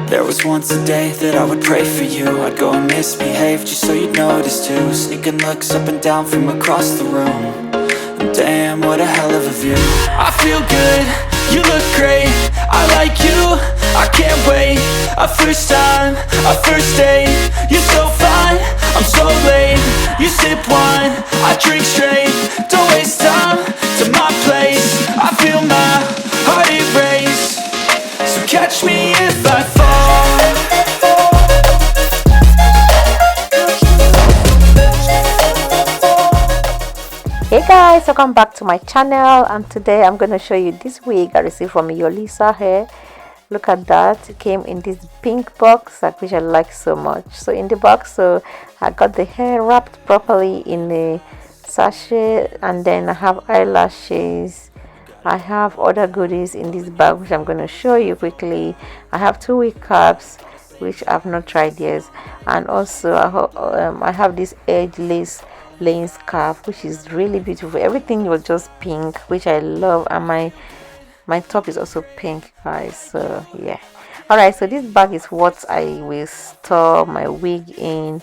There was once a day that I would pray for you. I'd go and misbehave just so you'd notice too. Sneaking looks up and down from across the room. And damn, what a hell of a view. I feel good, you look great, I like you, I can't wait. A first time, a first date. You're so fine, I'm so late. You sip wine, I drink straight. Don't waste time to my place. I feel my heart erase. So catch me if I fall. Hey guys, welcome back to my channel, and today I'm going to show you this wig I received from Yolissa Hair. Look at that, it came in this pink box, which I like so much. So in the box, so I got the hair wrapped properly in a sachet, and then I have eyelashes. I have other goodies in this bag which I'm going to show you quickly. I have 2 wig caps which I've not tried yet, and also I have this edge lace laying scarf which is really beautiful. Everything was just pink, which I love, and my top is also pink, guys. So yeah, all right, so this bag is what I will store my wig in.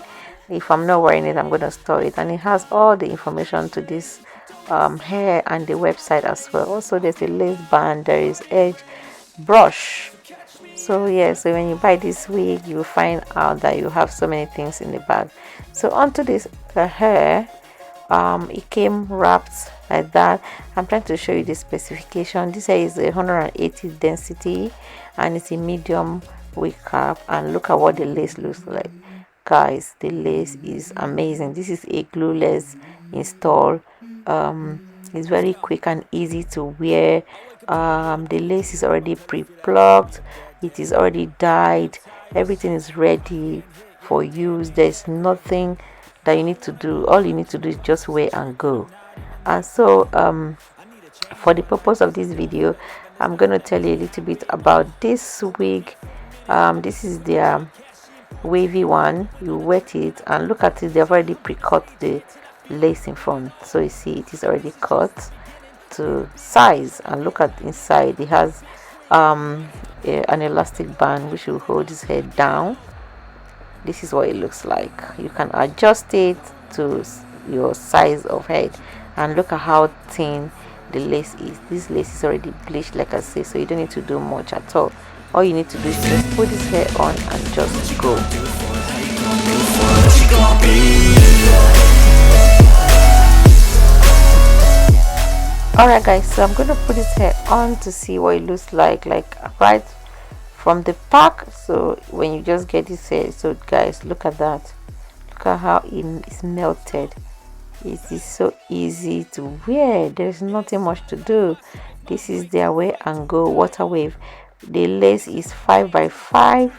If I'm not wearing it, I'm going to store it, and it has all the information to this hair and the website as well. Also there's a lace band, there is edge brush. So yeah, so when you buy this wig, you will find out that you have so many things in the bag. So onto this hair, it came wrapped like that. I'm trying to show you the specification. This hair is 180 density, and it's a medium wig cap. And look at what the lace looks like, guys. The lace is amazing. This is a glueless install. It's very quick and easy to wear. The lace is already pre-plucked, it is already dyed, everything is ready for use. There's nothing that you need to do. All you need to do is just wear and go. And so for the purpose of this video, I'm going to tell you a little bit about this wig. This is their wavy one. You wet it, and look at it, they've already pre-cut the lace in front, so you see it is already cut to size. And look at inside, it has an elastic band which will hold his head down. This is what it looks like. You can adjust it to your size of head, and look at how thin the lace is. This lace is already bleached, like I say, so you don't need to do much at all. All you need to do is just put this hair on and just go. Alright guys, so I'm going to put this hair on to see what it looks like right from the pack. So when you just get this hair, so guys, look at that, look at how it is melted. It is so easy to wear. There's nothing much to do. This is their wear and go water wave. The lace is 5x5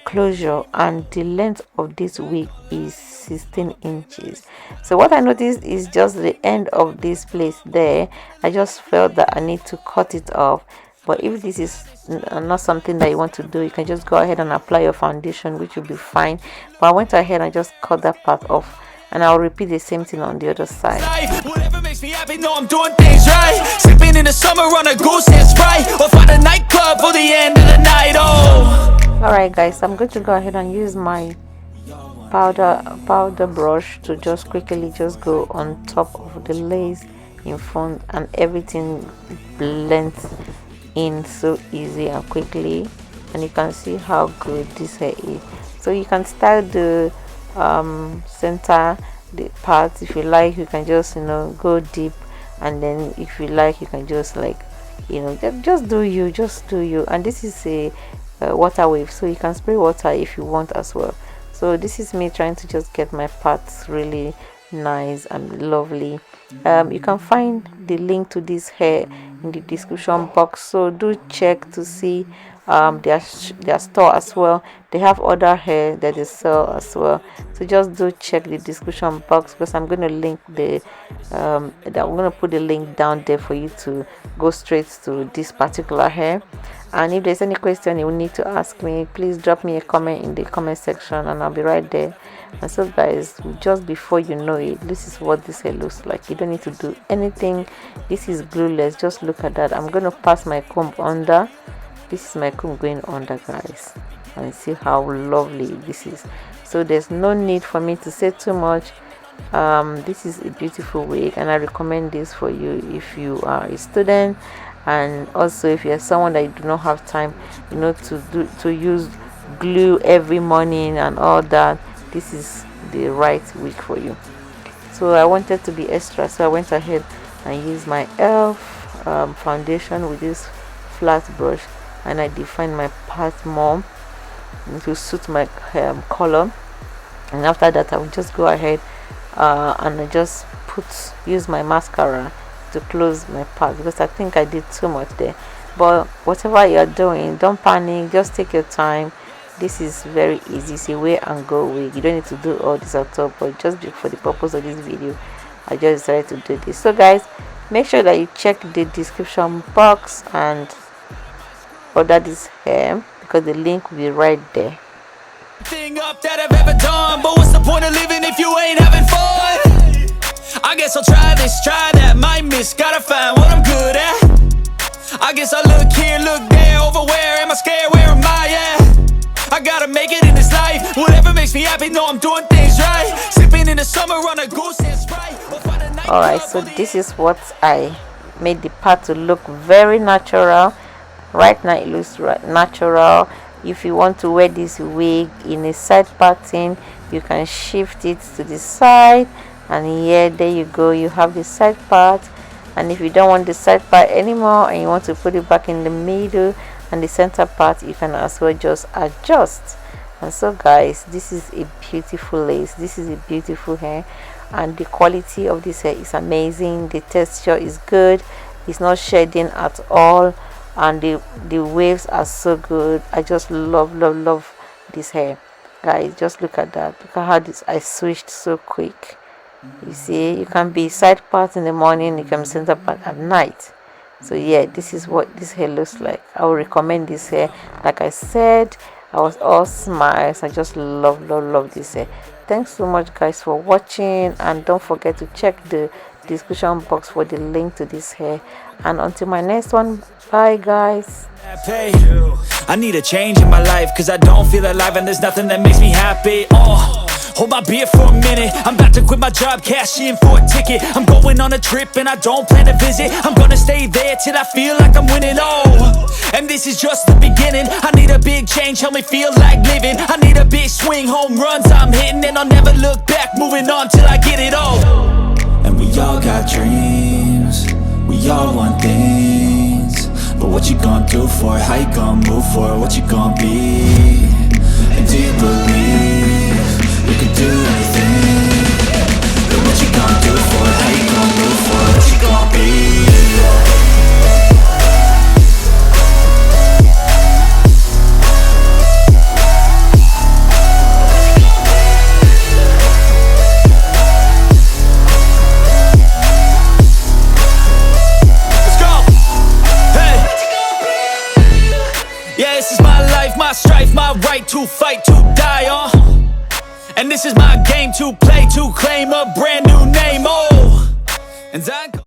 closure, and the length of this wig is 16 inches. So what I noticed is just the end of this place there. I just felt that I need to cut it off, but if this is not something that you want to do, you can just go ahead and apply your foundation, which will be fine. But I went ahead and just cut that part off, and I'll repeat the same thing on the other side. Whatever makes me happy, know I'm doing things right. Sleeping in the summer on a goose and Sprite, or find a nightclub for the end of the night. Oh. Alright guys, I'm going to go ahead and use my powder brush to just quickly just go on top of the lace in front, and everything blends in so easy and quickly. And you can see how good this hair is. So you can style the center, the parts. If you like, you can just go deep, and then if you like, you can just just do you. And this is a water wave, so you can spray water if you want as well. So this is me trying to just get my parts really nice and lovely. You can find the link to this hair in the description box, so do check to see their store as well. They have other hair that they sell as well, so just do check the description box, because I'm going to link I'm going to put the link down there for you to go straight to this particular hair. And if there's any question you need to ask me, please drop me a comment in the comment section, and I'll be right there. And so guys, just before you know it, this is what this hair looks like. You don't need to do anything. This is glueless. Just look at that. I'm going to pass my comb under. This is my comb going under, guys, and see how lovely this is. So there's no need for me to say too much. This is a beautiful wig, and I recommend this for you if you are a student, and also if you're someone that you do not have time, you know, to use glue every morning and all that. This is the right wig for you. So I wanted to be extra, so I went ahead and used my elf foundation with this flat brush, and I defined my part more to suit my color. And after that, I will just go ahead and I just use my mascara to close my part, because I think I did too much there. But whatever you're doing, don't panic, just take your time. This is very easy. It's a wear and go wig. You don't need to do all this at all, but just for the purpose of this video, I just decided to do this. So guys, make sure that you check the description box and order this hair, because the link will be right there. Thing up that I've ever done, but what's the point of living if you ain't having fun? I guess I'll try this, try that, might miss, gotta find what I'm good at. I guess I look here, look there, over where am I scared, where am I at? I gotta make it in this life, whatever makes me happy, know I'm doing things right. Sipping in the summer on a goose and Sprite. Alright, so this is what I made the part to look very natural. Right now it looks natural. If you want to wear this wig in a side parting, you can shift it to the side, and here, there you go, you have the side part. And if you don't want the side part anymore and you want to put it back in the middle and the center part, you can as well just adjust. And so guys, this is a beautiful lace, this is a beautiful hair, and the quality of this hair is amazing. The texture is good, it's not shedding at all, and the waves are so good. I just love this hair, guys. Just look at that. Look at how I switched so quick. You see, you can be side part in the morning, you can be center part at night. So yeah, this is what this hair looks like. I would recommend this hair. Like I said, I was all smiles. I just love this hair. Thanks so much guys for watching, and don't forget to check the description box for the link to this hair. And until my next one, bye guys. I need a change in my life, cause I don't feel alive and there's nothing that makes me happy. Hold my beer for a minute, I'm about to quit my job, cash in for a ticket. I'm going on a trip and I don't plan to visit. I'm gonna stay there till I feel like I'm winning, and this is just the beginning. I need a big change, help me feel like living. I need a big swing, home runs I'm hitting, and I'll never look back, moving on till I get it all. And we all got dreams, we all want things, but what you gonna do for it? How you gonna move for it? What you gonna be? And do you believe you can do anything? But what you gonna do for it? How you gonna move for it? What you gonna be? Yeah, this is my life, my strife, my right to fight, to die on. And this is my game to play, to claim a brand new name, and I